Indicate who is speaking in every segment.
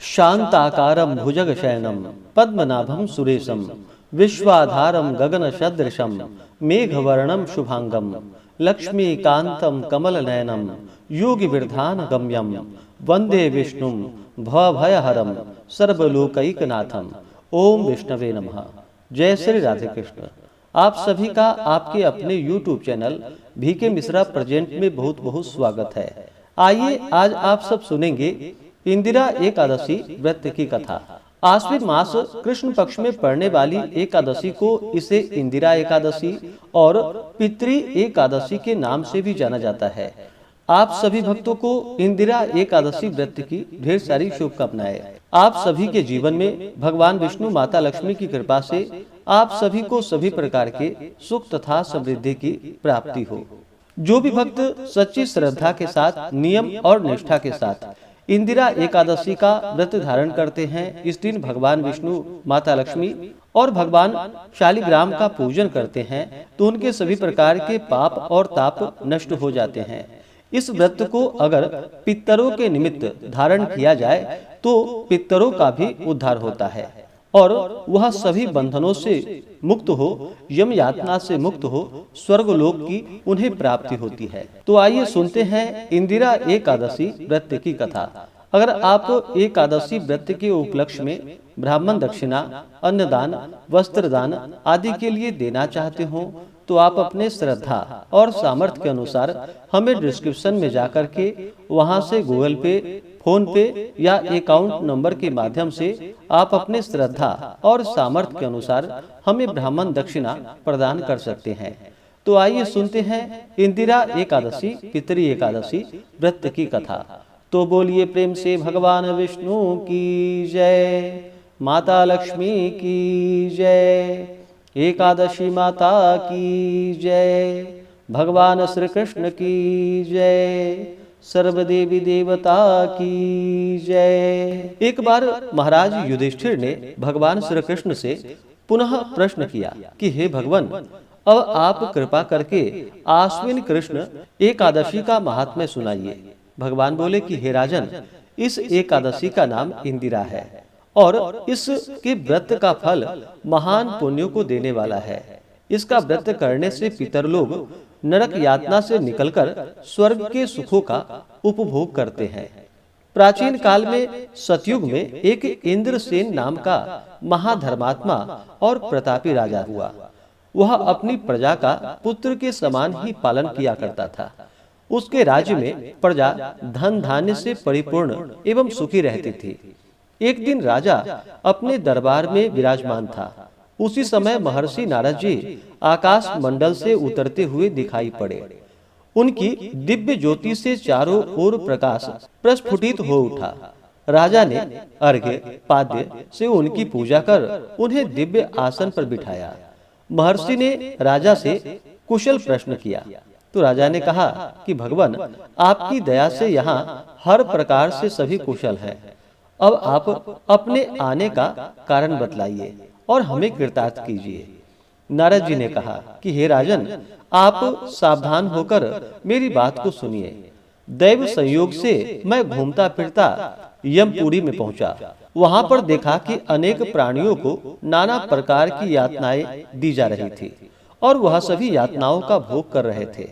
Speaker 1: शांताकारं भुजगशयनं पद्मनाभं सुरेशं विश्वाधारं गगनसदृशं मेघवर्णं शुभांगं लक्ष्मीकान्तं कमलनयनं योगिविरधानगम्यं वंदे विष्णुं भवभयहरं सर्वलोकैकनाथं। ओम विष्णवे नमः। जय श्री राधे कृष्ण। आप सभी का आपके अपने YouTube channel VK Mishra present में बहुत बहुत स्वागत है। आइए आज आप सब सुनेंगे इंदिरा एकादशी व्रत की कथा। आश्विन मास कृष्ण पक्ष में पड़ने वाली एकादशी को इसे इंदिरा एकादशी और पितृ एकादशी के नाम से भी जाना जाता है। आप सभी भक्तों को इंदिरा एकादशी व्रत की ढेर सारी शुभकामनाएं। आप सभी के जीवन में भगवान विष्णु माता लक्ष्मी की कृपा से आप सभी को सभी प्रकार के सुख तथा समृद्धि की प्राप्ति हो। जो भी भक्त सच्ची श्रद्धा के साथ नियम और निष्ठा के साथ इंदिरा एकादशी का व्रत धारण करते हैं, इस दिन भगवान विष्णु माता लक्ष्मी और भगवान शालिग्राम का पूजन करते हैं, तो उनके सभी प्रकार के पाप और ताप नष्ट हो जाते हैं। इस व्रत को अगर पितरों के निमित्त धारण किया जाए तो पितरों का भी उद्धार होता है और वह सभी बंधनों से मुक्त हो, यम यातना से मुक्त हो, स्वर्गलोक की उन्हें प्राप्ति होती है। तो आइए सुनते हैं इंदिरा एकादशी व्रत की कथा। अगर आप एकादशी व्रत के उपलक्ष्य में ब्राह्मण दक्षिणा, अन्नदान, वस्त्रदान आदि के लिए देना चाहते हो तो आप अपने श्रद्धा और सामर्थ्य के अनुसार हमें डिस्क्रिप्शन में जाकर के वहां से गूगल पे, फोन पे या अकाउंट नंबर के माध्यम से आप अपने श्रद्धा और सामर्थ्य के अनुसार हमें ब्राह्मण दक्षिणा प्रदान कर सकते हैं। तो आइए सुनते हैं इंदिरा एकादशी पितृ एकादशी व्रत की कथा। तो बोलिए प्रेम से भगवान विष्णु की जय, माता लक्ष्मी की जय, एकादशी माता की जय, भगवान श्री कृष्ण की जय, सर्वदेवी देवता की जय। एक बार महाराज युधिष्ठिर ने भगवान श्री कृष्ण से पुनः प्रश्न किया कि हे भगवान, अब आप कृपा करके आश्विन कृष्ण एकादशी का महात्म्य सुनाइए। भगवान बोले कि हे राजन, इस एकादशी का नाम इंदिरा है और इसके व्रत का फल महान पुण्यों को देने वाला है। इसका व्रत करने से पितर लोग नरक यातना से निकलकर स्वर्ग के सुखों का उपभोग करते हैं। प्राचीन काल में सतयुग में एक इंद्रसेन नाम का महाधर्मात्मा और प्रतापी राजा हुआ। वह अपनी प्रजा का पुत्र के समान ही पालन किया करता था। उसके राज्य में प्रजा धन धान्य से परिपूर्ण एवं सुखी रहती थी। एक दिन राजा अपने दरबार में विराजमान था। उसी समय महर्षि नारद जी आकाश मंडल से उतरते हुए दिखाई पड़े। उनकी दिव्य ज्योति से चारों ओर प्रकाश प्रस्फुटित हो उठा। राजा ने अर्घ्य पाद्य से उनकी पूजा कर उन्हें दिव्य आसन पर बिठाया। महर्षि ने राजा से कुशल प्रश्न किया तो राजा ने कहा कि भगवान, आपकी दया से यहाँ हर प्रकार से सभी कुशल हैं। अब आप अपने आने का कारण बतलाइए और हमें कृतार्थ कीजिए। नारद जी ने कहा कि हे राजन, आप सावधान होकर मेरी बात को सुनिए। दैव संयोग से मैं घूमता फिरता यमपुरी में पहुंचा। वहां पर देखा कि अनेक प्राणियों को नाना प्रकार की यातनाएं दी जा रही थी और वह सभी यातनाओं का भोग कर रहे थे।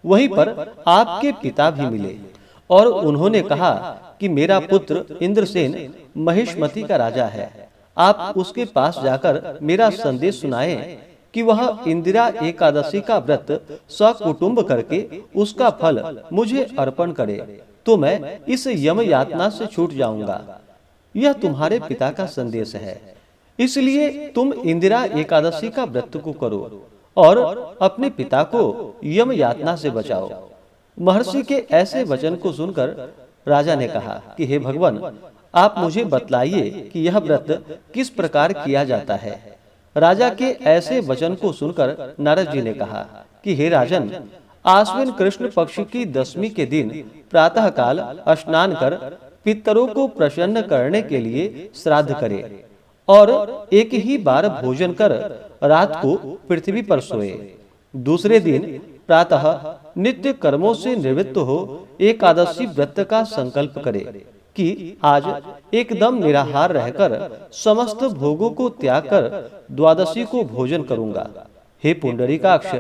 Speaker 1: वहीं पर आपके पिता भी मिले और उन्होंने कहा कि मेरा पुत्र इंद्रसेन महिष्मती का राजा है। आप उसके पास जाकर मेरा संदेश सुनाएं कि वह इंदिरा एकादशी का व्रत सकुटुंब करके उसका फल मुझे अर्पण करे, तो मैं इस यम यातना से छूट जाऊंगा। यह तुम्हारे पिता का संदेश है, इसलिए तुम इंदिरा एकादशी का व्रत को करो और अपने पिता को यम यातना से बचाओ। महर्षि के ऐसे वचन को सुनकर राजा ने कहा कि हे भगवान, आप मुझे बतलाइए कि यह व्रत किस प्रकार किया जाता है। राजा के ऐसे वचन को सुनकर नारद जी ने कहा कि हे राजन, आश्विन कृष्ण पक्ष की दशमी के दिन प्रातः काल स्नान कर पितरों को प्रसन्न करने के लिए श्राद्ध करे और एक ही बार भोजन कर रात को पृथ्वी पर सोए। दूसरे दिन प्रातः नित्य कर्मों से निवृत्त हो एकादशी व्रत का संकल्प करे। कि आज एकदम निराहार रहकर समस्त भोगों को त्याग कर द्वादशी को भोजन करूंगा। हे पुंडरीकाक्ष,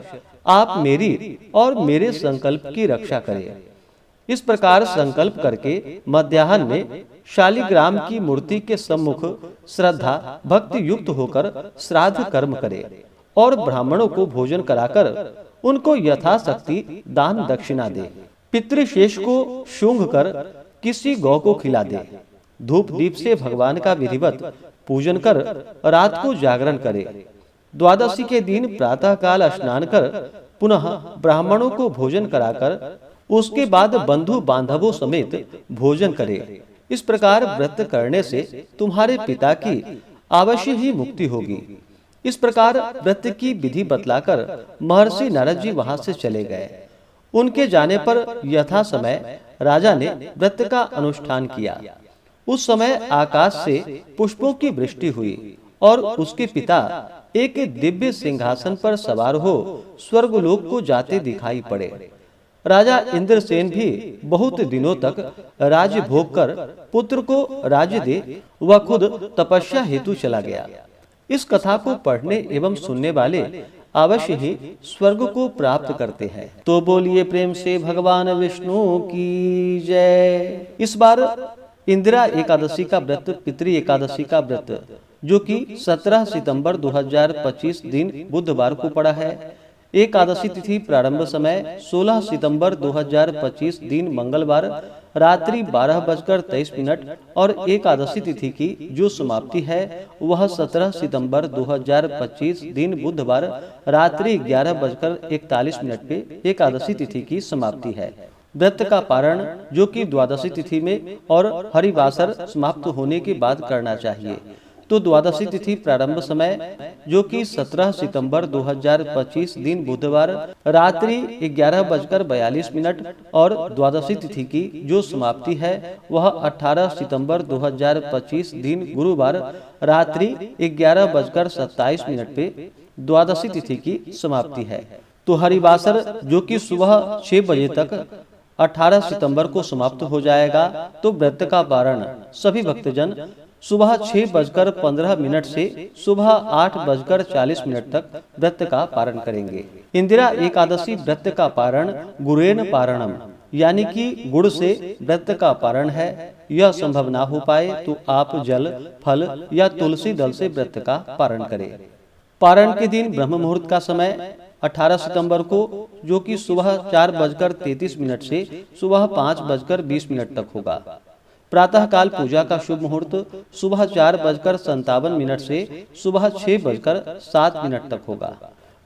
Speaker 1: आप मेरी और मेरे संकल्प की रक्षा करें। इस प्रकार संकल्प करके मध्याह्न में शालिग्राम की मूर्ति के सम्मुख श्रद्धा भक्ति युक्त होकर श्राद्ध कर्म करे और ब्राह्मणों को भोजन कराकर उनको यथाशक्ति दान दक्षिणा दे। पितृशेष को शुंघ कर किसी गौ को खिला दे। धूप दीप से भगवान का विधिवत पूजन कर रात को जागरण करे। द्वादशी के दिन प्रातः काल स्नान कर पुनः ब्राह्मणों को भोजन कराकर उसके बाद बंधु बांधवों समेत भोजन करे। इस प्रकार व्रत करने से तुम्हारे पिता की अवश्य ही मुक्ति होगी। इस प्रकार व्रत की विधि बतलाकर महर्षि नारद जी वहां से चले गए। उनके जाने पर यथा समय राजा ने व्रत का अनुष्ठान किया। उस समय आकाश से पुष्पों की वृष्टि हुई और उसके पिता एक दिव्य सिंहासन पर सवार हो स्वर्गलोक को जाते दिखाई पड़े। राजा इंद्रसेन भी बहुत दिनों तक राज्य भोग कर पुत्र को राज्य दे वह खुद तपस्या हेतु चला गया। इस कथा को पढ़ने एवं सुनने वाले अवश्य ही स्वर्ग को प्राप्त करते हैं। तो बोलिए प्रेम से भगवान विष्णु की जय। इस बार इंदिरा एकादशी का व्रत, पितृ एकादशी का व्रत, जो कि 17 सितंबर 2025 दिन बुधवार को पड़ा है। एकादशी तिथि प्रारंभ समय 16 सितंबर 2025 दिन मंगलवार रात्रि 12:23 और एकादशी तिथि की जो समाप्ति है वह 17 सितंबर 2025 दिन बुधवार रात्रि 11:41 पे एकादशी तिथि की समाप्ति है। व्रत का पारण जो कि द्वादशी तिथि में और हरिवासर समाप्त होने के बाद करना चाहिए। तो द्वादशी तिथि प्रारंभ समय जो कि 17 सितंबर 2025 दिन बुधवार रात्रि 11:42 और द्वादशी तिथि की जो समाप्ति है वह 18 सितंबर 2025 दिन गुरुवार रात्रि 11:27 पे द्वादशी तिथि की समाप्ति है। तो हरिवासर जो कि सुबह 6 बजे तक 18 सितंबर को समाप्त हो जाएगा। तो व्रत का पारण सभी भक्तजन सुबह 6:15 से सुबह 8:40 तक व्रत का पारण करेंगे। इंदिरा एकादशी व्रत का पारण गुरेन पारणम यानी कि गुड़ से व्रत का पारण है। यह संभव ना हो पाए तो आप जल, फल या तुलसी दल से व्रत का पारण करें। पारण के दिन ब्रह्म मुहूर्त का समय 18 सितंबर को जो कि सुबह 4:33 से सुबह 5:20 तक होगा। प्रातः काल पूजा का शुभ मुहूर्त सुबह 4:57 से सुबह 6:07 तक होगा।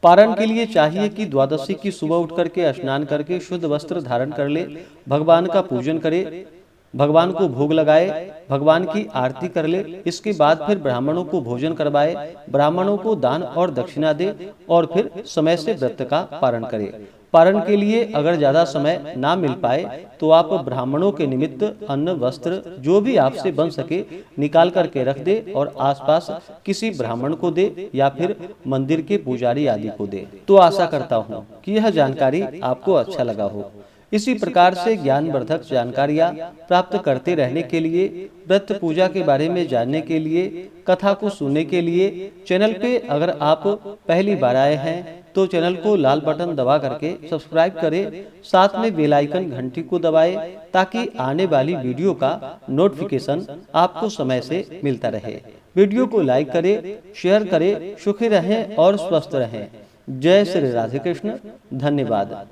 Speaker 1: पारण के लिए चाहिए कि द्वादशी की सुबह उठ करके स्नान करके शुद्ध वस्त्र धारण कर ले, भगवान का पूजन करे, भगवान को भोग लगाए, भगवान की आरती कर ले। इसके बाद फिर ब्राह्मणों को भोजन करवाए, ब्राह्मणों को दान और दक्षिणा दे और फिर समय से व्रत का पारण करे। पारण के लिए अगर ज्यादा समय ना मिल पाए तो आप ब्राह्मणों के निमित्त अन्न वस्त्र जो भी आपसे बन सके निकाल करके रख दे और आसपास किसी ब्राह्मण को दे या फिर मंदिर के पुजारी आदि को दे। तो आशा करता हूँ कि यह जानकारी आपको अच्छा लगा हो। इसी प्रकार से ज्ञानवर्धक जानकारियाँ प्राप्त करते रहने के लिए, व्रत पूजा के बारे में जानने के लिए, कथा को सुनने के लिए चैनल पे अगर आप पहली बार आए हैं तो चैनल को लाल बटन दबा करके सब्सक्राइब करें, साथ में बेल आइकन घंटी को दबाएं ताकि आने वाली वीडियो का नोटिफिकेशन आपको समय से मिलता रहे। वीडियो को लाइक करें, शेयर करें। सुखी रहें और स्वस्थ रहें। जय श्री राधे कृष्ण। धन्यवाद।